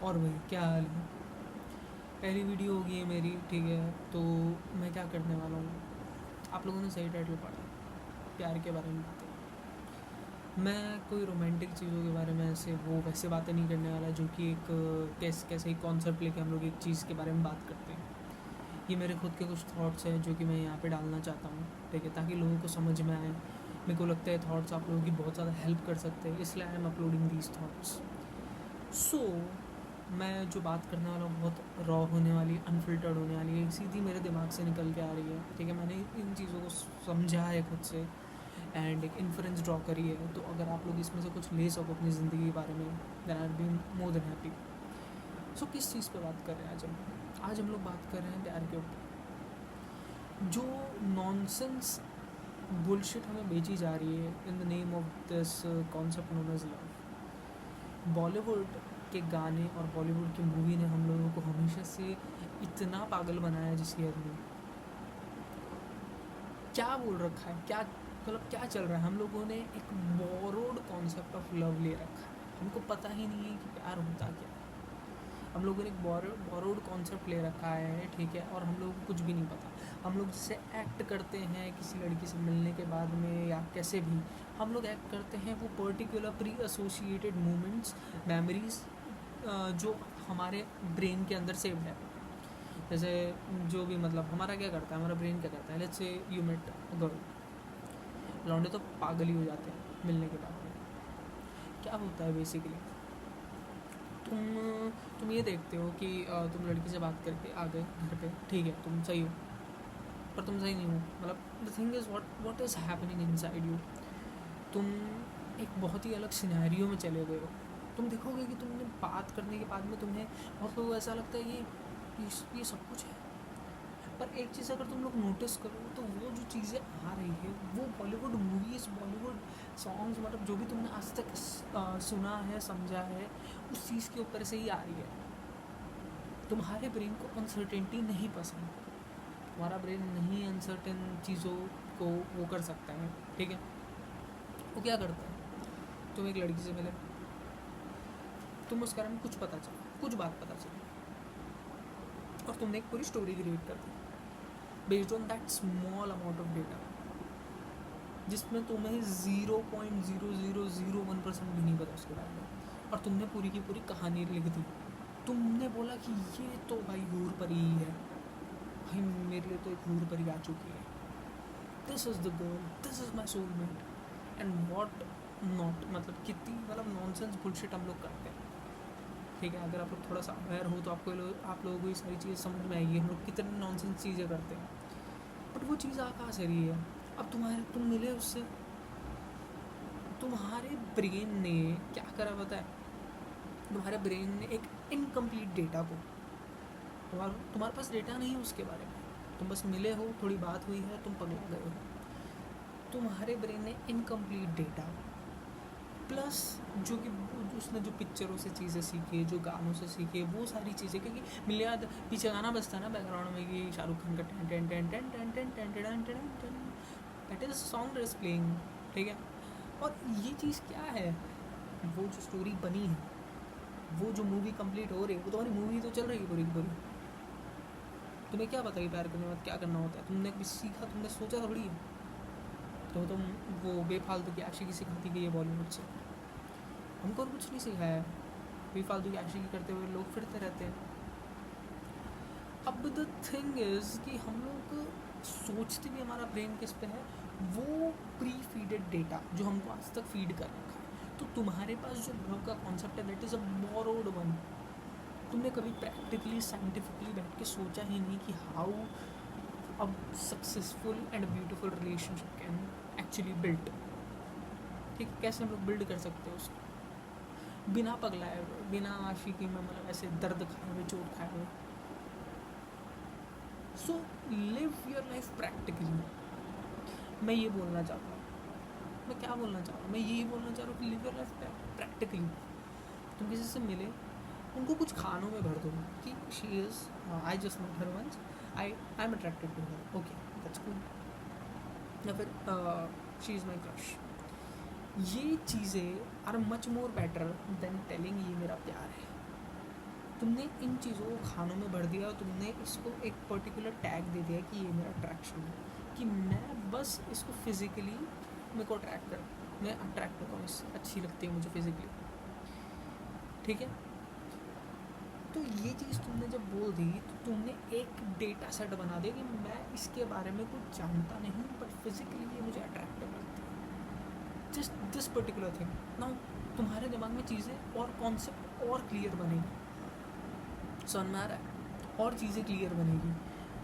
और भाई क्या हाल है? पहली वीडियो होगी है मेरी, ठीक है। तो मैं क्या करने वाला हूँ, आप लोगों ने सही टाइटल पढ़ा, प्यार के बारे में बातें। मैं कोई रोमांटिक चीज़ों के बारे में ऐसे वैसे बातें नहीं करने वाला जो कि एक कैसे एक कॉन्सेप्ट लेके हम लोग एक चीज़ के बारे में बात करते हैं। ये मेरे खुद के कुछ थॉट्स हैं जो कि मैं यहाँ पे डालना चाहता हूँ, ठीक है, ताकि लोगों को समझ में आए। मेरे को लगता है थॉट्स आप लोगों की बहुत ज़्यादा हेल्प कर सकते हैं, इसलिए I am uploading these thoughts. So मैं जो बात करने वाला हूँ बहुत रॉ होने वाली है, अनफिल्टर्ड होने वाली है, सीधी मेरे दिमाग से निकल के आ रही है, ठीक है। मैंने इन चीज़ों को समझा है खुद से एंड एक इन्फ्रेंस ड्रॉ करी है। तो अगर आप लोग इसमें से कुछ ले सको अपनी ज़िंदगी के बारे में, then I be more than happy. So किस चीज़ पे बात कर रहे हैं आज हम लोग बात कर रहे हैं प्यार के ऊपर। जो नॉनसेंस बुलशिट हमें बेची जा रही है in the name of this concept known as love. Bollywood के गाने और बॉलीवुड की मूवी ने हम लोगों को हमेशा से इतना पागल बनाया जिस ईयर में क्या बोल रखा है, क्या मतलब क्या चल रहा है। हम लोगों ने एक बोरोड कॉन्सेप्ट ऑफ लव ले रखा है, हमको पता ही नहीं है कि प्यार होता क्या है। हम लोगों ने एक बोरोड कॉन्सेप्ट ले रखा है, ठीक है, और हम लोगों को कुछ भी नहीं पता। हम लोग जैसे एक्ट करते हैं किसी लड़की से मिलने के बाद में या कैसे भी हम लोग एक्ट करते हैं, वो particular pre associated moments, memories जो हमारे ब्रेन के अंदर सेव्ड है। जैसे जो भी मतलब हमारा क्या करता है, हमारा ब्रेन क्या करता है, let's say you met girl, लौंडे तो पागल ही हो जाते हैं मिलने के बाद में। क्या होता है बेसिकली, तुम ये देखते हो कि तुम लड़की से बात करके आ गए घर पे, ठीक है, तुम सही हो, पर तुम सही नहीं हो। मतलब the thing is what is happening inside you. तुम एक बहुत ही अलग सिनेरियो में चले गए हो। तुम देखोगे कि तुमने बात करने के बाद में तुम्हें बहुत लोगों को ऐसा लगता है ये सब कुछ है। पर एक चीज़ अगर तुम लोग नोटिस करो तो वो जो चीज़ें आ रही है वो बॉलीवुड मूवीज़, बॉलीवुड सॉन्ग्स, मतलब जो भी तुमने आज तक सुना है, समझा है, उस चीज़ के ऊपर से ही आ रही है। तुम्हारे ब्रेन को अनसर्टेनिटी नहीं पसंद, तुम्हारा ब्रेन नहीं अनसर्टेन चीज़ों को वो कर सकता है, ठीक है। वो क्या करता है, तुम एक लड़की से मिले, तुम उसके बारे में कुछ बात पता चली और तुमने एक पूरी स्टोरी क्रिएट कर दी based on that small amount of data, जिसमें तुम्हें 0.0001% भी नहीं पता उसके बारे में, और तुमने पूरी की पूरी कहानी लिख दी। तुमने बोला कि ये तो भाई हूर परी ही है, भाई मेरे लिए तो एक हूर परी आ चुकी है, this is the girl, this is my soulmate and what not. मतलब कितनी मतलब नॉनसेंस बुलशिट हम लोग करते हैं, ठीक है। अगर आप लोग थोड़ा सा अवेयर हो तो आप लोगों को ये सारी चीज़ें समझ में आएगी, हम लोग कितनी नॉनसेंस चीज़ें करते हैं। बट वो चीज़ आ कहाँ से रही है, अब तुम मिले उससे, तुम्हारे ब्रेन ने क्या करा पता है, तुम्हारे ब्रेन ने एक इनकम्प्लीट डेटा को, तुम्हारे पास डेटा नहीं है उसके बारे में, तुम बस मिले हो, थोड़ी बात हुई है, तुम पगला गए हो। तुम्हारे ब्रेन ने इनकम्प्लीट डेटा प्लस जो कि उसने जो पिक्चरों से चीज़ें सीखी, जो गानों से सीखी, वो सारी चीज़ें, क्योंकि मिले याद पीछे गाना बजता है ना बैकग्राउंड में कि शाहरुख खान का ten ten ten ten ten ten ten ten ten ten, that is song is playing, ठीक है। और ये चीज़ क्या है, वो जो स्टोरी बनी है, वो जो मूवी कंप्लीट हो रही है, वो तुम्हारी मूवी तो चल रही है पूरी की पूरी। तुम्हें क्या पता कि प्यार करने के बाद क्या करना होता है, तुमने कभी सीखा, तुमने सोचा थोड़ी है। तो तुम वो बेफालतू की आशिकी सिखाती गई है बॉलीवुड से, हमको और कुछ नहीं सिखाया है। बेफालतू की आशिकी करते हुए लोग फिरते रहते हैं। अब द थिंग इज़ कि हम लोग सोचते भी हमारा ब्रेन किस पे है, वो प्री फीडेड डेटा जो हमको आज तक फीड कर रखा है। तो तुम्हारे पास जो लव का कॉन्सेप्ट है that is a borrowed one. तुमने कभी प्रैक्टिकली साइंटिफिकली बैठ के सोचा ही नहीं कि how a successful and beautiful relationship can actually built, ठीक है। कैसे हम लोग बिल्ड कर सकते हैं उसको बिना पगलाए हुए, बिना आशिकी में, मतलब ऐसे दर्द खाए हुए, चोट खाए हुए। So live your life practically. मैं ये बोलना चाहता हूँ, मैं क्या बोलना चाह रहा हूँ, मैं यही बोलना चाह रहा हूँ कि लिव योर लाइफ प्रैक्टिकली। तुम किसी से मिले, उनको कुछ खानों में भर दो कि she is, I just met her once, I am attracted to her, okay that's cool, या फिर शी इज़ माई क्रश। ये चीज़ें are much more better than telling ये मेरा प्यार है। तुमने इन चीज़ों को खानों में भर दिया और तुमने इसको एक पर्टिकुलर टैग दे दिया कि ये मेरा अट्रैक्शन है, कि मैं बस इसको फिज़िकली मेरे को अट्रैक्ट कर, मैं अट्रैक्ट होता हूँ, इससे अच्छी लगती है मुझे फिज़िकली, ठीक है। तो ये चीज़ तुमने जब बोल दी तो तुमने एक डेटा सेट बना दिया कि मैं इसके बारे में कुछ जानता नहीं, बट फिज़िकली ये मुझे अट्रैक्टिव लगती है, just this particular thing. Now तुम्हारे दिमाग में चीज़ें और कॉन्सेप्ट और क्लियर बनेगी, समझ में आ रहा है, और चीज़ें क्लियर बनेगी,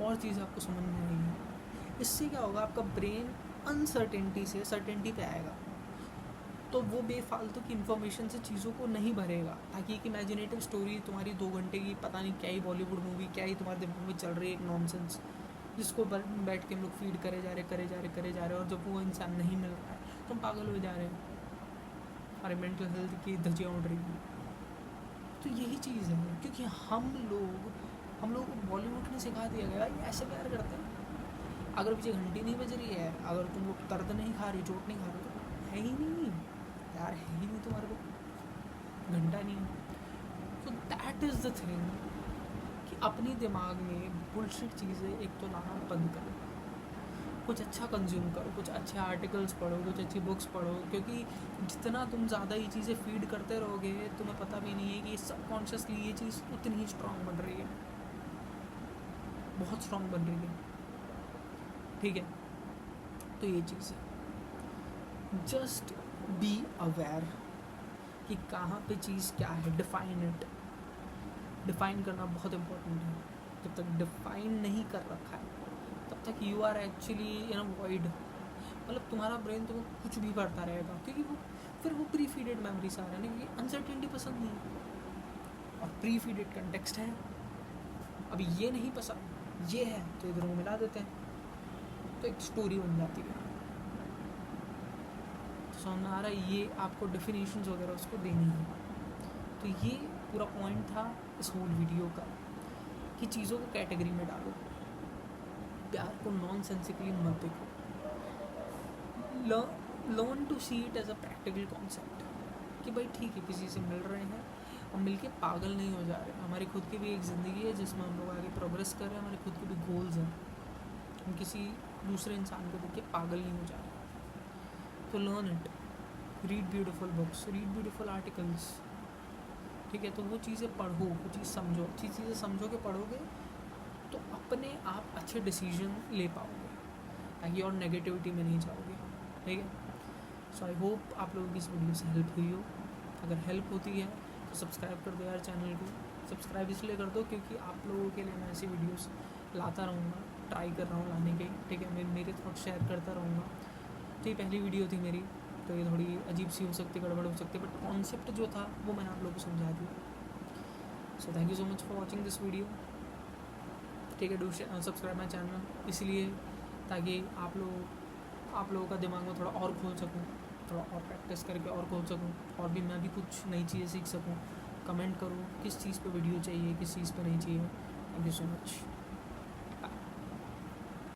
और चीज़ें आपको समझ में आएगी। इससे क्या होगा, आपका ब्रेन अनसर्टेनिटी से सर्टेनिटी पे आएगा, तो वो बेफालतू की इन्फॉर्मेशन से चीज़ों को नहीं भरेगा, ताकि एक इमेजिनेटिव स्टोरी तुम्हारी 2 घंटे की पता नहीं क्या ही बॉलीवुड मूवी क्या ही तुम्हारे दिमाग में चल रही है, एक नॉनसेंस जिसको बैठ के हम लोग फीड करे जा रहे, और जब वो इंसान नहीं मिल रहा है तो हम पागल हो जा रहे हैं, हमारे मेंटल हेल्थ की धज्जियाँ उड़ रही हैं। तो यही चीज़ है, क्योंकि हम लोग बॉलीवुड ने सिखा दिया गया ये ऐसे प्यार करते हैं, अगर पीछे घंटी नहीं बज रही है, अगर तुम लोग दर्द नहीं खा रहे, चोट नहीं खा रहे, तो है ही नहीं यार, है ही नहीं तुम्हारे को, घंटा नहीं है। तो दैट इज़ द थिंग कि अपनी दिमाग में बुलशिट चीज़ें एक तो लाना बंद करो, कुछ अच्छा कंज्यूम करो, कुछ अच्छे आर्टिकल्स पढ़ो, कुछ अच्छी बुक्स पढ़ो, क्योंकि जितना तुम ज़्यादा ये चीज़ें फीड करते रहोगे तुम्हें पता भी नहीं है कि सबकॉन्शियसली ये चीज़ उतनी ही स्ट्रॉन्ग बन रही है, बहुत स्ट्रॉन्ग बन रही है, ठीक है। तो ये चीज़ है, जस्ट बी अवेयर कि कहाँ पे चीज़ क्या है, डिफ़ाइन करना बहुत इम्पोर्टेंट है। जब तक डिफ़ाइन नहीं कर रखा है तब तक you are actually in a void, मतलब तुम्हारा ब्रेन तुम्हें कुछ भी करता रहेगा, क्योंकि वो प्री फीडेड मेमोरी से आ रहा है ना, क्योंकि अनसर्टेनिटी पसंद नहीं है और प्री फीडेड कंटेक्स्ट है। अभी ये नहीं पसंद, ये है, तो इधर को मिला देते हैं, तो एक स्टोरी बन जाती है। समझ में आ रहा है, ये आपको डेफिनेशंस वगैरह उसको देनी है। तो ये पूरा पॉइंट था इस होल वीडियो का, कि चीज़ों को कैटेगरी में डालो, प्यार को नॉनसेंसिकली मत देखो, learn to see it as a practical concept, कि भाई ठीक है किसी से मिल रहे हैं, हम मिलके पागल नहीं हो जा रहे, हमारी खुद की भी एक ज़िंदगी है जिसमें हम लोग आगे प्रोग्रेस कर रहे हैं, हमारे खुद के भी गोल्स हैं, हम किसी दूसरे इंसान को देख के पागल नहीं हो जा रहे। तो learn it, read beautiful books, read beautiful articles, ठीक है। तो वो चीज़ें पढ़ो, वो चीज़ समझो, अच्छी चीज़ें समझोगे, पढ़ोगे तो अपने आप अच्छे डिसीजन ले पाओगे, ताकि और नेगेटिविटी में नहीं जाओगे, ठीक है। सो आई होप आप लोगों की इस वीडियो से हेल्प हुई हो। अगर हेल्प होती है तो सब्सक्राइब कर दो यार चैनल को। सब्सक्राइब इसलिए कर दो क्योंकि आप लोगों के लिए मैं ऐसी वीडियोस लाता रहूँगा, ट्राई कर रहा हूँ लाने के, ठीक है। मैं मेरे थॉट शेयर करता रहूँगा। तो ये पहली वीडियो थी मेरी, तो ये थोड़ी अजीब सी हो सकती, गड़बड़ हो सकती, बट कॉन्सेप्ट जो था वो मैंने आप लोगों को समझा दिया। So thank you so much for watching this video, ठीक है। डू सब्सक्राइब माई चैनल, इसलिए ताकि आप लोगों का दिमाग में थोड़ा और खोल सकूँ, थोड़ा और प्रैक्टिस करके और खोल सकूँ, और भी मैं भी कुछ नई चीज़ें सीख सकूँ। कमेंट करो किस चीज़ पे वीडियो चाहिए, किस चीज़ पे नहीं चाहिए। Thank you so much.